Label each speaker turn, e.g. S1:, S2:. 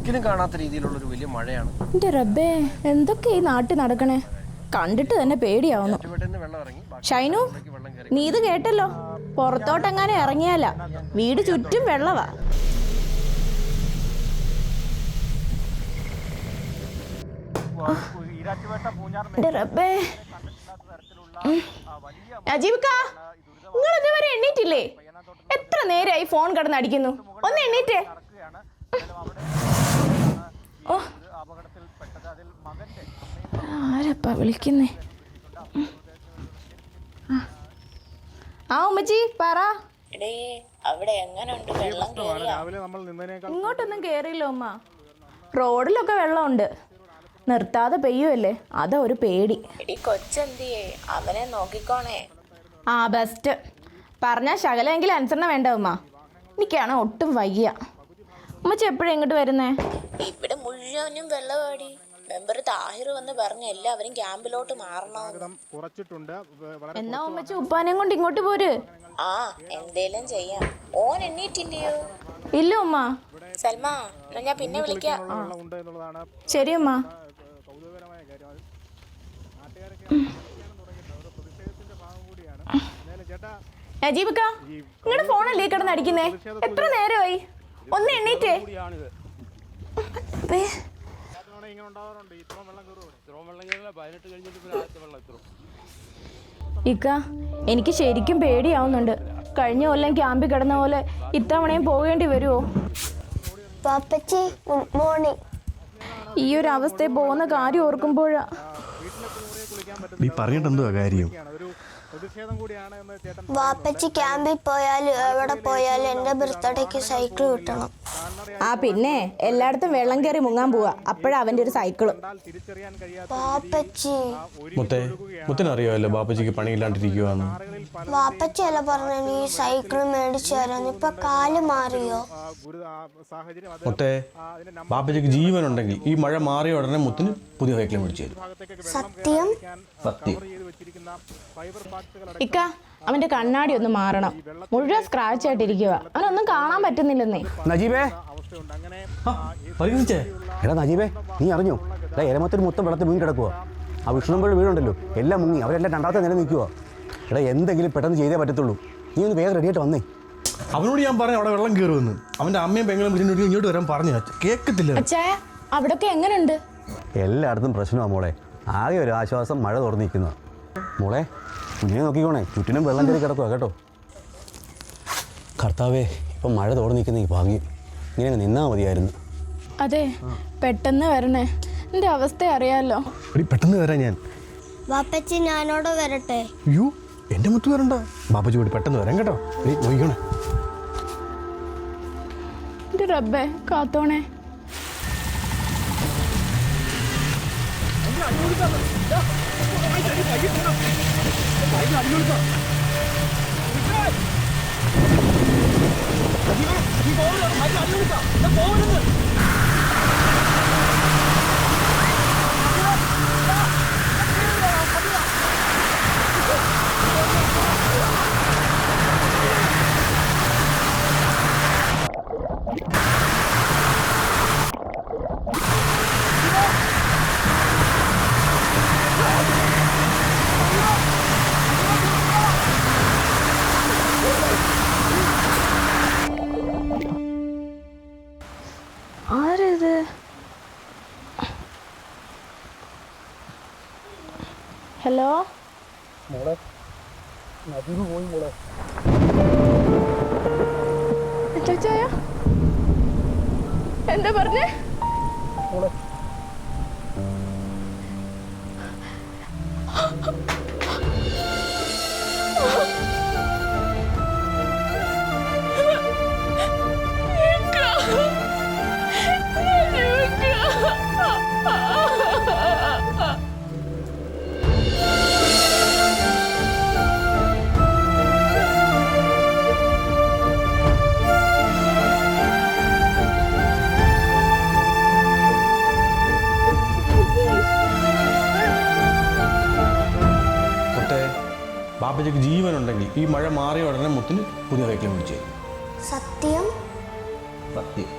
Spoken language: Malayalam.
S1: ഒരിക്കലും കാണാത്ത രീതിയിലുള്ള ഒരു വലിയ മഴയാണ്.
S2: എന്റെ റബ്ബേ, എന്തൊക്കെ ഈ നാട്ടിൽ നടക്കണേ, കണ്ടിട്ട് തന്നെ പേടിയാവുന്നു. ഷൈനു, നീ ഇത് കേട്ടല്ലോ, പുറത്തോട്ടെങ്ങാനും ഇറങ്ങിയാല വീട് ചുറ്റും വെള്ളവാ. റബ്ബേ, അജീബിക്ക, നിങ്ങൾ ഇതുവരെ എണ്ണീറ്റില്ലേ? എത്ര നേരമായി ഫോൺ കിടന്നടിക്കുന്നു, ഒന്ന് എണ്ണീറ്റേ. ആരപ്പാ വിളിക്കുന്നേ? ആ ഉമ്മച്ചി പറ. ഇങ്ങോട്ടൊന്നും കേറിയില്ല ഉമ്മ, റോഡിലൊക്കെ വെള്ളമുണ്ട്, നിർത്താതെ പെയ്യുമല്ലേ, അതാ ഒരു പേടി.
S3: അവനെ നോക്കിക്കോണേ.
S2: ആ ബെസ്റ്റ്, പറഞ്ഞാ ശകലെങ്കിലും അനുസരണ വേണ്ട ഉമ്മ. എനിക്കാണ് ഒട്ടും വയ്യ. ഉമ്മച്ചി എപ്പോഴും ഇങ്ങോട്ട് വരുന്നേ?
S3: ഇവിടെ മുഴുവനും വെള്ളവാടി. മെമ്പർ താഹിർ വന്ന് പറഞ്ഞ എല്ലാവരും ക്യാമ്പിലോട്ട് മാറണം.
S2: എന്നാ ഉമ്മച്ചി ഉപ്പാനെയും കൊണ്ട് ഇങ്ങോട്ട് പോര്.
S3: ആ, എന്തേലും ചെയ്യാം. ഓൻ എണ്ണീറ്റില്ലയോ?
S2: ഇല്ല ഉമ്മ.
S3: സൽമ, ഞാൻ പിന്നെ വിളിക്കാം.
S2: ശരി ഉമ്മ. അജീബക്ക, നിങ്ങളുടെ ഫോണല്ലേ കിടന്ന് അടിക്കുന്നേ? എത്ര നേരമായി? ഒന്ന് എണ്ണീറ്റേ. ഇക്ക, എനിക്ക് ശരിക്കും പേടിയാവുന്നുണ്ട്. കഴിഞ്ഞ കൊല്ലം ക്യാമ്പിൽ കിടന്ന പോലെ ഇത്തവണയും പോകേണ്ടി വരുമോ?
S4: Good morning.
S2: ഈ ഒരു അവസ്ഥയിൽ പോകുന്ന കാര്യം ഓർക്കുമ്പോഴാ.
S5: നീ പറഞ്ഞിട്ടെന്തുവാ കാര്യം?
S4: വാപ്പച്ചി ക്യാമ്പിൽ പോയാലും എവിടെ പോയാലും എന്റെ ബർത്ത്ഡേക്ക് സൈക്കിൾ കിട്ടണം.
S2: ആ പിന്നെ എല്ലായിടത്തും വെള്ളം കയറി മുങ്ങാൻ പോവാ, അപ്പോഴാ അവന്റെ ഒരു സൈക്കിള്.
S4: വാപ്പച്ചി,
S5: മുത്തനറിയാമല്ലോ ബാപ്പച്ചിക്ക് പണിയില്ലാണ്ടിരിക്കുവാന്ന്.
S4: വാപ്പച്ചി അല്ല പറഞ്ഞ നീ സൈക്കിൾ മേടിച്ചു തരാന്ന്. ഇപ്പൊ കാല് മാറിയോ?
S5: മുത്തേ, ബാപ്പച്ചിക്ക് ജീവനുണ്ടെങ്കിൽ ഈ മഴ മാറിയ ഉടനെ മുത്തിന് പുതിയ സൈക്കിൾ മേടിച്ചു തരും.
S4: സത്യം?
S5: സത്യം.
S2: ഇക്ക, അവന്റെ കണ്ണാടി ഒന്ന് മാറണം, മുഴുവൻ സ്ക്രാച്ച് ആയിട്ടിരിക്കുക, അവനൊന്നും കാണാൻ പറ്റുന്നില്ലെന്നേ.
S6: നജീബേ, എടാ നജീബേ, നീ അറിഞ്ഞോ? എരമത്തിൽ മൊത്തം വെള്ളത്തിൽ മുങ്ങി കിടക്കുക. ആ വിഷ്ണുമ്പഴ വീടുണ്ടല്ലോ, എല്ലാം മുങ്ങി, അവരെല്ലാം രണ്ടാമത്തെ നില നിൽക്കുക. എടാ എന്തെങ്കിലും പെട്ടെന്ന് ചെയ്തേ പറ്റത്തുള്ളൂ. നീ ഒന്ന് വേഗം റെഡിയായിട്ട് വന്നേ.
S5: അവനോട് ഞാൻ പറഞ്ഞു അവിടെ വെള്ളം കയറുമെന്ന്. അവന്റെ അമ്മയും പെങ്ങളും വിളിച്ചിട്ട് ഇങ്ങോട്ട് വരാൻ പറഞ്ഞു, കേൾക്കത്തില്ല.
S2: അച്ചായ, അവിടൊക്കെ എങ്ങനെയുണ്ട്?
S6: എല്ലായിടത്തും പ്രശ്നമാണ് മോളെ. ആകെ ഒരു ആശ്വാസം മഴ തുറന്നിരിക്കുന്ന. മോളെ കുഞ്ഞിനെ നോക്കിക്കോണേ, ചുറ്റിനും വെള്ളം കയറി കിടക്കുക കേട്ടോ. കർത്താവേ, ഇപ്പം മഴ തോർന്നിരിക്കുന്ന ഈ ഭാഗ്യം, ഇങ്ങനെ നിന്നാ മതിയായിരുന്നു.
S2: അതെ, പെട്ടെന്ന് വരണേ, എന്റെ അവസ്ഥ അറിയാലോ.
S5: പെട്ടെന്ന് വരാൻ ഞാൻ.
S4: വാപ്പച്ചി ഞാനോട് വരട്ടെ?
S5: അയ്യോ, എന്റെ മുത്ത് വരണ്ട, ബാപ്പച്ചി കൂടി പെട്ടെന്ന് വരാൻ കേട്ടോ. നോക്കിക്കോണേ.
S2: എന്റെ റബ്ബേ കാത്തോണേ. ആരത്? ഹലോ, ചായ എന്താ പറഞ്ഞേ?
S5: ബാപ്പച്ചിക്ക് ജീവനുണ്ടെങ്കിൽ ഈ മഴ മാറിയ ഉടനെ മുത്തിന് പുതിയ സൈക്കിൾ മേടിച്ചു തരും.
S4: സത്യം?
S5: സത്യം.